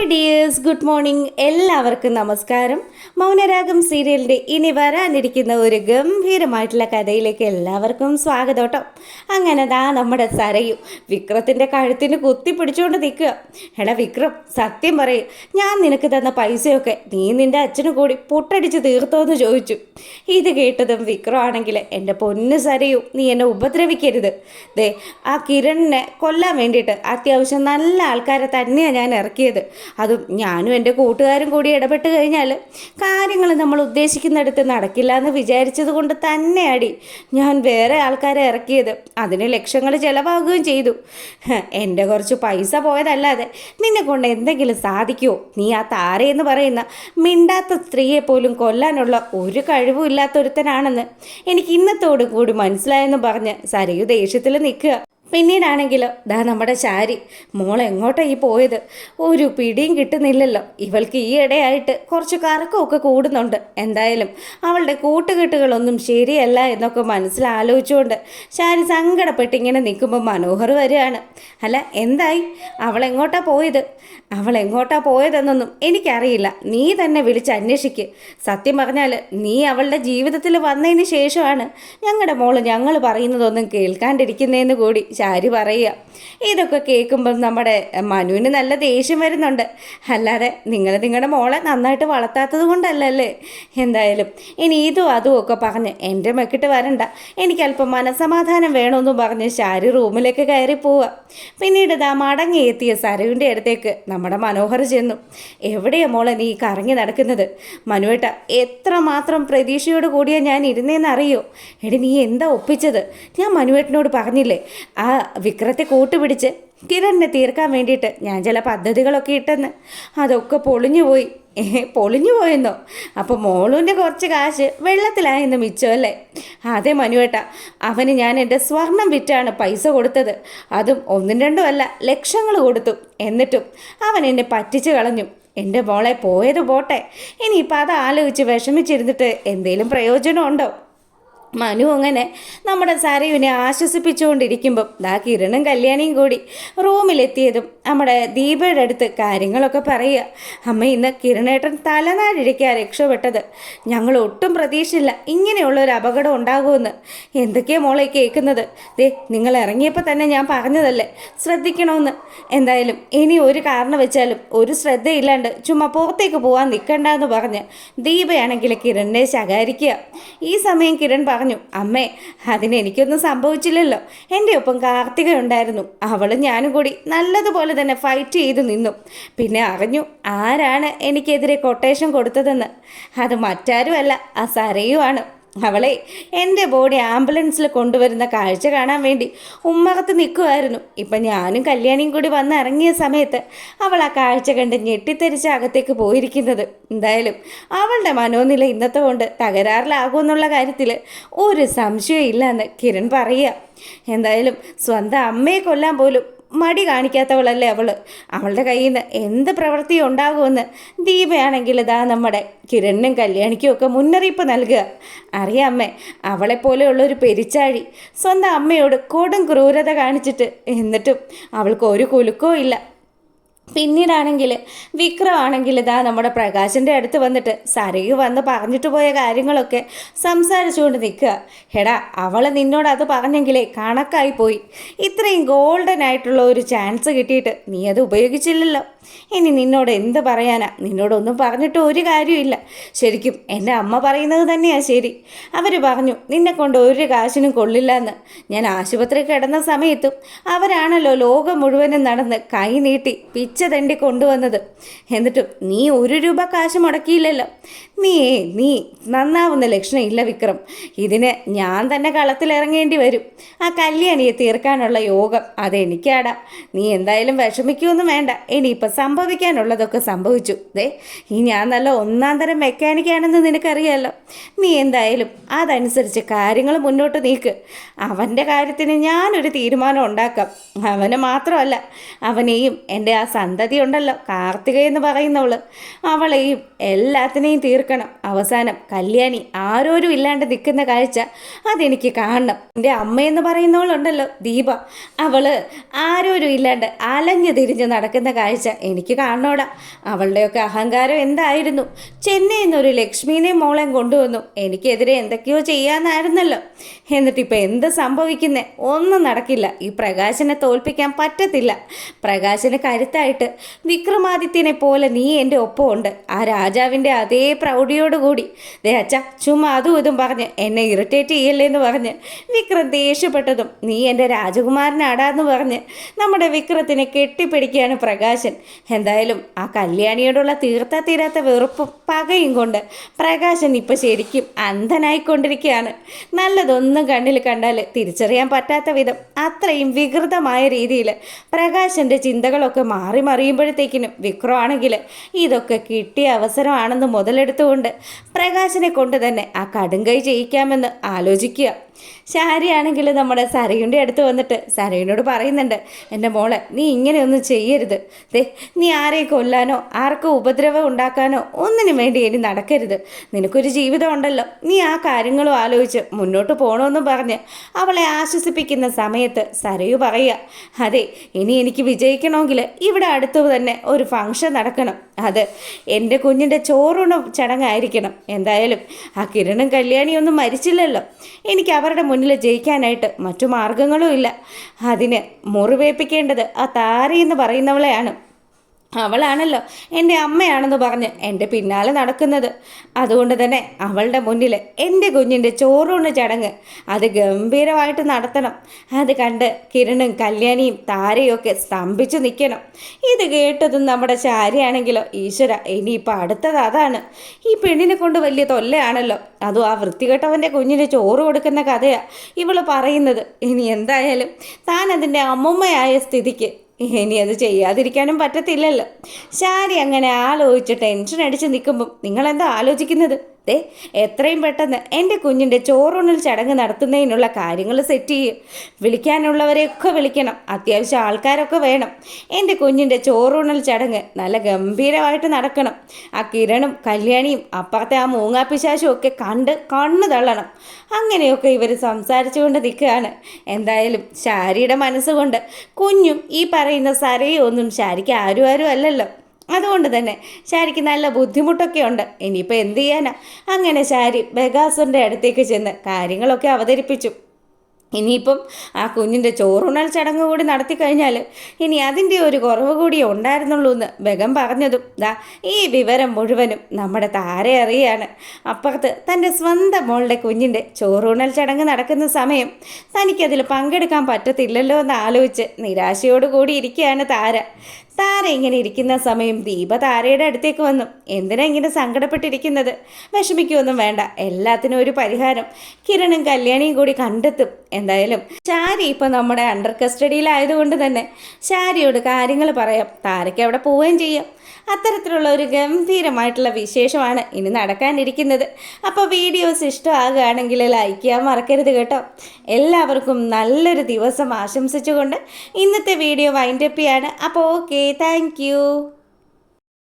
Hi dears, good morning. എല്ലാവർക്കും നമസ്കാരം. മൗനരാഗം സീരിയലിൻ്റെ ഇനി വരാനിരിക്കുന്ന ഒരു ഗംഭീരമായിട്ടുള്ള കഥയിലേക്ക് എല്ലാവർക്കും സ്വാഗതം കേട്ടോ. അങ്ങനെ ദാ നമ്മുടെ സരയു വിക്രത്തിൻ്റെ കഴുത്തിന് കുത്തി പിടിച്ചുകൊണ്ട് നിൽക്കുക. എടാ വിക്രം, സത്യം പറയും, ഞാൻ നിനക്ക് തന്ന പൈസയൊക്കെ നീ നിൻ്റെ അച്ഛനും കൂടി പൊട്ടടിച്ച് തീർത്തോന്ന് ചോദിച്ചു. ഇത് കേട്ടതും വിക്രം ആണെങ്കിൽ, എൻ്റെ പൊന്ന് സരയു, നീ എന്നെ ഉപദ്രവിക്കരുത്. ദേ, ആ കിരണിനെ കൊല്ലാൻ വേണ്ടിയിട്ട് അത്യാവശ്യം നല്ല ആൾക്കാരെ തന്നെയാണ് ഞാൻ ഇറക്കിയത്. അതും ഞാനും എൻ്റെ കൂട്ടുകാരും കൂടി ഇടപെട്ട് കഴിഞ്ഞാൽ കാര്യങ്ങൾ നമ്മൾ ഉദ്ദേശിക്കുന്നിടത്ത് നടക്കില്ല എന്ന് വിചാരിച്ചത് കൊണ്ട് തന്നെയാടി ഞാൻ വേറെ ആൾക്കാരെ ഇറക്കിയത്. അതിന് ലക്ഷങ്ങൾ ചിലവാകുകയും ചെയ്തു. എൻ്റെ കുറച്ച് പൈസ പോയതല്ലാതെ നിന്നെ കൊണ്ട് എന്തെങ്കിലും സാധിക്കുമോ? നീ ആ താരയെന്ന് പറയുന്ന മിണ്ടാത്ത സ്ത്രീയെ പോലും കൊല്ലാനുള്ള ഒരു കഴിവും ഇല്ലാത്തൊരുത്തനാണെന്ന് എനിക്ക് ഇന്നത്തോടു കൂടി മനസ്സിലായെന്ന് പറഞ്ഞ് സരയു ദേഷ്യത്തിൽ നിൽക്കുക. പിന്നീടാണെങ്കിലോ ദാ നമ്മുടെ ശാരി, മോളെങ്ങോട്ടാണ് ഈ പോയത്? ഒരു പിടിയും കിട്ടുന്നില്ലല്ലോ. ഇവൾക്ക് ഈ ഇടയായിട്ട് കുറച്ച് കറക്കമൊക്കെ കൂടുന്നുണ്ട്. എന്തായാലും അവളുടെ കൂട്ടുകെട്ടുകളൊന്നും ശരിയല്ല എന്നൊക്കെ മനസ്സിലാലോചിച്ചുകൊണ്ട് ശാരി സങ്കടപ്പെട്ട് ഇങ്ങനെ നിൽക്കുമ്പോൾ മനോഹർ വരികയാണ്. അല്ല, എന്തായി? അവളെങ്ങോട്ടാ പോയതെന്നൊന്നും എനിക്കറിയില്ല. നീ തന്നെ വിളിച്ച് അന്വേഷിക്ക്. സത്യം പറഞ്ഞാൽ നീ അവളുടെ ജീവിതത്തിൽ വന്നതിന് ശേഷമാണ് ഞങ്ങളുടെ മോള് ഞങ്ങൾ പറയുന്നതൊന്നും കേൾക്കാണ്ടിരിക്കുന്നതെന്ന് കൂടി ശാരി പറയുക. ഇതൊക്കെ കേൾക്കുമ്പം നമ്മുടെ മനുവിന് നല്ല ദേഷ്യം വരുന്നുണ്ട്. അല്ലാതെ നിങ്ങളുടെ മോളെ നന്നായിട്ട് വളർത്താത്തത് കൊണ്ടല്ലല്ലേ. എന്തായാലും ഇനി ഇതും അതും ഒക്കെ പറഞ്ഞ് എൻ്റെ മെക്കിട്ട് വരണ്ട. എനിക്കല്പം മനസ്സമാധാനം വേണമെന്നും പറഞ്ഞ് ശാരി റൂമിലേക്ക് കയറി പോവുക. പിന്നീട് ദാ മടങ്ങി എത്തിയ സരവിൻ്റെ അടുത്തേക്ക് നമ്മുടെ മനോഹർ ചെന്നു. എവിടെയാ മോളെ നീ കറങ്ങി നടക്കുന്നത്? മനുവേട്ട, എത്രമാത്രം പ്രതീക്ഷയോട് കൂടിയാ ഞാൻ ഇരുന്നേന്നറിയോ? എടി, നീ എന്താ ഒപ്പിച്ചത്? ഞാൻ മനുവേട്ടനോട് പറഞ്ഞില്ലേ, ആ വിക്രത്തെ കൂട്ടുപിടിച്ച് കിരണിനെ തീർക്കാൻ വേണ്ടിയിട്ട് ഞാൻ ചില പദ്ധതികളൊക്കെ ഇട്ടെന്ന്. അതൊക്കെ പൊളിഞ്ഞുപോയി. പൊളിഞ്ഞു പോയെന്നോ? അപ്പോൾ മോളുവിൻ്റെ കുറച്ച് കാശ് വെള്ളത്തിലായെന്ന് മിച്ചമല്ലേ? അതെ മനുവേട്ട, അവന് ഞാൻ എൻ്റെ സ്വർണം വിറ്റാണ് പൈസ കൊടുത്തത്. അതും ഒന്നും രണ്ടും അല്ല, ലക്ഷങ്ങൾ കൊടുത്തു. എന്നിട്ടും അവൻ എന്നെ പറ്റിച്ചു കളഞ്ഞു. എൻ്റെ മോളെ പോയത് പോട്ടെ, ഇനിയിപ്പോൾ അത് ആലോചിച്ച് വിഷമിച്ചിരുന്നിട്ട് എന്തെങ്കിലും പ്രയോജനമുണ്ടോ? മനു അങ്ങനെ നമ്മുടെ സരയുവിനെ ആശ്വസിപ്പിച്ചുകൊണ്ടിരിക്കുമ്പം ദാ കിരണും കല്യാണിയും കൂടി റൂമിലെത്തിയതും നമ്മുടെ ദീപയുടെ അടുത്ത് കാര്യങ്ങളൊക്കെ പറയുക. അമ്മ, ഇന്ന് കിരണേട്ടൻ തലനാടിരിക്കാൻ രക്ഷപ്പെട്ടത്. ഞങ്ങൾ ഒട്ടും പ്രതീക്ഷയില്ല ഇങ്ങനെയുള്ളൊരു അപകടം ഉണ്ടാകുമെന്ന്. എന്തൊക്കെയാ മോളെ കേൾക്കുന്നത്? ദേ, നിങ്ങൾ ഇറങ്ങിയപ്പോൾ തന്നെ ഞാൻ പറഞ്ഞതല്ലേ ശ്രദ്ധിക്കണമെന്ന്. എന്തായാലും ഇനി ഒരു കാരണം വെച്ചാലും ഒരു ശ്രദ്ധയില്ലാണ്ട് ചുമ്മാ പുറത്തേക്ക് പോകാൻ നിൽക്കണ്ടെന്ന് പറഞ്ഞ് ദീപയാണെങ്കിൽ കിരണിനെ ശകാരിക്കുക. ഈ സമയം കിരൺ പറഞ്ഞു, അമ്മേ, അതിനെനിക്കൊന്നും സംഭവിച്ചില്ലല്ലോ. എൻ്റെ ഒപ്പം കാർത്തിക ഉണ്ടായിരുന്നു. അവളും ഞാനും കൂടി നല്ലതുപോലെ തന്നെ ഫൈറ്റ് ചെയ്ത് നിന്നു. പിന്നെ അറിഞ്ഞു ആരാണ് എനിക്കെതിരെ കൊട്ടേഷൻ കൊടുത്തതെന്ന്. അത് മറ്റാരുമല്ല, ആ സരയുമാണ്. അവളെ എൻ്റെ ബോഡി ആംബുലൻസിൽ കൊണ്ടുവരുന്ന കാഴ്ച കാണാൻ വേണ്ടി ഉമ്മറത്ത് നിൽക്കുമായിരുന്നു. ഇപ്പം ഞാനും കല്യാണിയും കൂടി വന്ന് ഇറങ്ങിയ സമയത്ത് അവൾ ആ കാഴ്ച കണ്ട് ഞെട്ടിത്തെറിച്ച് അകത്തേക്ക് പോയിരിക്കുന്നത്. എന്തായാലും അവളുടെ മനോനില ഇന്നത്തെ കൊണ്ട് തകരാറിലാകുമെന്നുള്ള കാര്യത്തിൽ ഒരു സംശയവും ഇല്ലയെന്ന് കിരൺ പറയുക. എന്തായാലും സ്വന്തം അമ്മയെ കൊല്ലാൻ പോലും മടി കാണിക്കാത്തവളല്ലേ അവള്. അവളുടെ കയ്യിൽ നിന്ന് എന്ത് പ്രവൃത്തി ഉണ്ടാകുമെന്ന് ദീപയാണെങ്കിൽ ഇതാ നമ്മുടെ കിരണിനും കല്യാണിക്കും ഒക്കെ മുന്നറിയിപ്പ് നൽകുക. അറിയാമേ, അവളെപ്പോലെയുള്ളൊരു പെരിച്ചാഴി സ്വന്തം അമ്മയോട് കൊടും ക്രൂരത കാണിച്ചിട്ട് എന്നിട്ടും അവൾക്ക് ഒരു കുലുക്കവും ഇല്ല. പിന്നീടാണെങ്കിൽ വിക്രമാണെങ്കിൽ ഇതാ നമ്മുടെ പ്രകാശൻ്റെ അടുത്ത് വന്നിട്ട് സരയു വന്ന് പറഞ്ഞിട്ട് പോയ കാര്യങ്ങളൊക്കെ സംസാരിച്ചുകൊണ്ട് നിൽക്കുക. എടാ, അവൾ നിന്നോട് അത് പറഞ്ഞെങ്കിലേ കണക്കായി പോയി. ഇത്രയും ഗോൾഡൻ ആയിട്ടുള്ള ഒരു ചാൻസ് കിട്ടിയിട്ട് നീ അത് ഉപയോഗിച്ചില്ലല്ലോ. ഇനി നിന്നോട് എന്ത് പറയാനാ? നിന്നോടൊന്നും പറഞ്ഞിട്ട് ഒരു കാര്യമില്ല. ശരിക്കും എൻ്റെ അമ്മ പറയുന്നത് തന്നെയാണ് ശരി. അവർ പറഞ്ഞു നിന്നെ കൊണ്ട് ഒരു കാശിനും കൊള്ളില്ല എന്ന്. ഞാൻ ആശുപത്രി കിടന്ന സമയത്തും അവരാണല്ലോ ലോകം മുഴുവനും നടന്ന് കൈ നീട്ടി പിച്ച തെണ്ടി കൊണ്ടുവന്നത്. എന്നിട്ടും നീ ഒരു രൂപ കാശ് മുടക്കിയില്ലല്ലോ. നീ നന്നാവുന്ന ലക്ഷണം ഇല്ല വിക്രം. ഇതിന് ഞാൻ തന്നെ കളത്തിലിറങ്ങേണ്ടി വരും. ആ കല്യാണിയെ തീർക്കാനുള്ള യോഗം അതെനിക്കാടാ. നീ എന്തായാലും വിഷമിക്കുമൊന്നും വേണ്ട. ഇനിയിപ്പോൾ സംഭവിക്കാനുള്ളതൊക്കെ സംഭവിച്ചു. ഈ ഞാൻ നല്ല ഒന്നാം തരം മെക്കാനിക്കാണെന്ന് നിനക്കറിയാമല്ലോ. നീ എന്തായാലും അതനുസരിച്ച് കാര്യങ്ങൾ മുന്നോട്ട് നീക്ക്. അവൻ്റെ കാര്യത്തിന് ഞാനൊരു തീരുമാനം ഉണ്ടാക്കാം. അവനെ മാത്രമല്ല, അവനെയും എൻ്റെ ആ സന്തതി ഉണ്ടല്ലോ, കാർത്തിക എന്ന് പറയുന്നവള്, അവളെയും എല്ലാത്തിനെയും തീർക്കണം. അവസാനം കല്യാണി ആരോരും ഇല്ലാണ്ട് നിൽക്കുന്ന കാഴ്ച അതെനിക്ക് കാണണം. എൻ്റെ അമ്മയെന്ന് പറയുന്നവളുണ്ടല്ലോ ദീപ, അവള് ആരോരും ഇല്ലാണ്ട് അലഞ്ഞു തിരിഞ്ഞ് നടക്കുന്ന കാഴ്ച എനിക്ക് കാണണോടാ. അവളുടെയൊക്കെ അഹങ്കാരം എന്തായിരുന്നു. ചെന്നൈയിൽ നിന്നൊരു ലക്ഷ്മീനെയും മോളെയും കൊണ്ടുവന്നു എനിക്കെതിരെ എന്തൊക്കെയോ ചെയ്യാന്നായിരുന്നല്ലോ. എന്നിട്ടിപ്പോൾ എന്ത് സംഭവിക്കുന്നേ? ഒന്നും നടക്കില്ല. ഈ പ്രകാശനെ തോൽപ്പിക്കാൻ പറ്റത്തില്ല. പ്രകാശന് കരുത്തായിട്ട് വിക്രമാദിത്യനെ പോലെ നീ എൻ്റെ ഒപ്പമുണ്ട്. ആ രാജാവിൻ്റെ അതേ പ്രൗഢിയോടുകൂടി. ദേ അച്ഛ, ചുമ്മാ അതും ഇതും പറഞ്ഞ് എന്നെ ഇറിറ്റേറ്റ് ചെയ്യല്ലേ എന്ന് പറഞ്ഞ് വിക്രം ദേഷ്യപ്പെട്ടതും നീ എൻ്റെ രാജകുമാരനാടാന്ന് പറഞ്ഞ് നമ്മുടെ വിക്രത്തിനെ കെട്ടിപ്പിടിക്കുകയാണ് പ്രകാശൻ. എന്തായാലും ആ കല്യാണിയോടുള്ള തീരാത്ത വെറുപ്പും പകയും കൊണ്ട് പ്രകാശൻ ഇപ്പം ശരിക്കും അന്ധനായിക്കൊണ്ടിരിക്കുകയാണ്. നല്ലതൊന്നും കണ്ണിൽ കണ്ടാൽ തിരിച്ചറിയാൻ പറ്റാത്ത വിധം അത്രയും വികൃതമായ രീതിയിൽ പ്രകാശൻ്റെ ചിന്തകളൊക്കെ മാറി മറിയുമ്പോഴത്തേക്കിനും വിക്രമാണെങ്കിൽ ഇതൊക്കെ കിട്ടിയ അവസരമാണെന്ന് മുതലെടുത്തുകൊണ്ട് പ്രകാശനെ കൊണ്ട് തന്നെ ആ കടുങ്കൈ ചെയ്യിക്കാമെന്ന് ആലോചിക്കുക. ശാരിയാണെങ്കിൽ നമ്മുടെ സരയുടെ അടുത്ത് വന്നിട്ട് സരയിനോട് പറയുന്നുണ്ട്, എൻ്റെ മോളെ നീ ഇങ്ങനെയൊന്നും ചെയ്യരുത്. ദേ, നീ ആരെയും കൊല്ലാനോ ആർക്കും ഉപദ്രവം ഉണ്ടാക്കാനോ ഒന്നിനും വേണ്ടി ഇനി നടക്കരുത്. നിനക്കൊരു ജീവിതം ഉണ്ടല്ലോ, നീ ആ കാര്യങ്ങളും ആലോചിച്ച് മുന്നോട്ട് പോകണമെന്ന് പറഞ്ഞ് അവളെ ആശ്വസിപ്പിക്കുന്ന സമയത്ത് സരയു പറയുക, അതെ, ഇനി എനിക്ക് വിജയിക്കണമെങ്കിൽ ഇവിടെ അടുത്ത് തന്നെ ഒരു ഫംഗ്ഷൻ നടക്കണം. അത് എൻ്റെ കുഞ്ഞിൻ്റെ ചോറൂണ് ചടങ്ങായിരിക്കണം. എന്തായാലും ആ കിരണും കല്യാണിയൊന്നും മരിച്ചില്ലല്ലോ. എനിക്ക് അവരുടെ മുന്നിൽ ജയിക്കാനായിട്ട് മറ്റു മാർഗങ്ങളും ഇല്ല. അതിന് മുറിവേൽപ്പിക്കേണ്ടത് ആ താര എന്ന് പറയുന്നവളെയാണ്. അവളാണല്ലോ എൻ്റെ അമ്മയാണെന്ന് പറഞ്ഞ് എൻ്റെ പിന്നാലെ നടക്കുന്നത്. അതുകൊണ്ട് തന്നെ അവളുടെ മുന്നിൽ എൻ്റെ കുഞ്ഞിൻ്റെ ചോറൂണ് ചടങ്ങ് അത് ഗംഭീരമായിട്ട് നടത്തണം. അത് കണ്ട് കിരണും കല്യാണിയും താരയൊക്കെ സ്തംഭിച്ചു നിൽക്കണം. ഇത് കേട്ടതും നമ്മുടെ ചാരിയാണെങ്കിലോ, ഈശ്വര, ഇനിയിപ്പോൾ അടുത്തത് അതാണ്. ഈ പെണ്ണിനെ കൊണ്ട് വലിയ തൊല്ലയാണല്ലോ. അതും ആ വൃത്തികെട്ടവൻ്റെ കുഞ്ഞിന് ചോറ് കൊടുക്കുന്ന കഥയാണ് ഇവൾ പറയുന്നത്. ഇനി എന്തായാലും താൻ അതിൻ്റെ അമ്മുമ്മയായ സ്ഥിതിക്ക് ഇനി അത് ചെയ്യാതിരിക്കാനും പറ്റത്തില്ലല്ലോ. ശാരി അങ്ങനെ ആലോചിച്ച് ടെൻഷൻ അടിച്ച് നിൽക്കുമ്പം നിങ്ങളെന്താ ആലോചിക്കുന്നത്? ദേ, എത്രയും പെട്ടെന്ന് എൻ്റെ കുഞ്ഞിൻ്റെ ചോറൂണിൽ ചടങ്ങ് നടത്തുന്നതിനുള്ള കാര്യങ്ങൾ സെറ്റ് ചെയ്യും. വിളിക്കാനുള്ളവരെയൊക്കെ വിളിക്കണം. അത്യാവശ്യം ആൾക്കാരൊക്കെ വേണം. എൻ്റെ കുഞ്ഞിൻ്റെ ചോറൂണിൽ ചടങ്ങ് നല്ല ഗംഭീരമായിട്ട് നടക്കണം. ആ കിരണും കല്യാണിയും അപ്പുറത്തെ ആ മൂങ്ങാപ്പിശാശും ഒക്കെ കണ്ട് കണ്ണു തള്ളണം. അങ്ങനെയൊക്കെ ഇവർ സംസാരിച്ചുകൊണ്ട് നിൽക്കുകയാണ്. എന്തായാലും ശാരിയുടെ മനസ്സുകൊണ്ട് കുഞ്ഞും ഈ പറയുന്ന സരയും ഒന്നും ശാരിക്ക് ആരും അല്ലല്ലോ. അതുകൊണ്ട് തന്നെ ശാരിക്ക് നല്ല ബുദ്ധിമുട്ടൊക്കെ ഉണ്ട്. ഇനിയിപ്പോൾ എന്ത് ചെയ്യാനാ? അങ്ങനെ ശാരി ബഗാസുറിൻ്റെ അടുത്തേക്ക് ചെന്ന് കാര്യങ്ങളൊക്കെ അവതരിപ്പിച്ചു. ഇനിയിപ്പം ആ കുഞ്ഞിൻ്റെ ചോറൂണൽ ചടങ്ങ് കൂടി നടത്തി കഴിഞ്ഞാൽ ഇനി അതിൻ്റെ ഒരു കുറവ് കൂടിയേ ഉണ്ടായിരുന്നുള്ളൂ എന്ന് ബഗം പറഞ്ഞതും ഈ വിവരം മുഴുവനും നമ്മുടെ താര അറിയാണ്. അപ്പുറത്ത് തൻ്റെ സ്വന്തം മോളുടെ കുഞ്ഞിൻ്റെ ചോറൂണൽ ചടങ്ങ് നടക്കുന്ന സമയം തനിക്കതിൽ പങ്കെടുക്കാൻ പറ്റത്തില്ലല്ലോ എന്ന് ആലോചിച്ച് നിരാശയോടുകൂടി ഇരിക്കുകയാണ് താര. താര ഇങ്ങനെ ഇരിക്കുന്ന സമയം ദീപ താരയുടെ അടുത്തേക്ക് വന്നു. എന്തിനാ ഇങ്ങനെ സങ്കടപ്പെട്ടിരിക്കുന്നത്? വിഷമിക്കൊന്നും വേണ്ട, എല്ലാത്തിനും ഒരു പരിഹാരം കിരണും കല്യാണിയും കൂടി കണ്ടെത്തും. എന്തായാലും ശാരി ഇപ്പം നമ്മുടെ അണ്ടർ കസ്റ്റഡിയിലായതുകൊണ്ട് തന്നെ ശാരിയോട് കാര്യങ്ങൾ പറയാം. താരയ്ക്ക് അവിടെ പോവുകയും ചെയ്യാം. അത്തരത്തിലുള്ള ഒരു ഗംഭീരമായിട്ടുള്ള വിശേഷമാണ് ഇനി നടക്കാനിരിക്കുന്നത്. അപ്പോൾ വീഡിയോസ് ഇഷ്ടമാകുകയാണെങ്കിൽ ലൈക്ക് ചെയ്യാൻ മറക്കരുത് കേട്ടോ. എല്ലാവർക്കും നല്ലൊരു ദിവസം ആശംസിച്ചുകൊണ്ട് ഇന്നത്തെ വീഡിയോ വൈൻഡപ്പ് ചെയ്യാണ്. അപ്പോൾ ഓക്കെ, താങ്ക്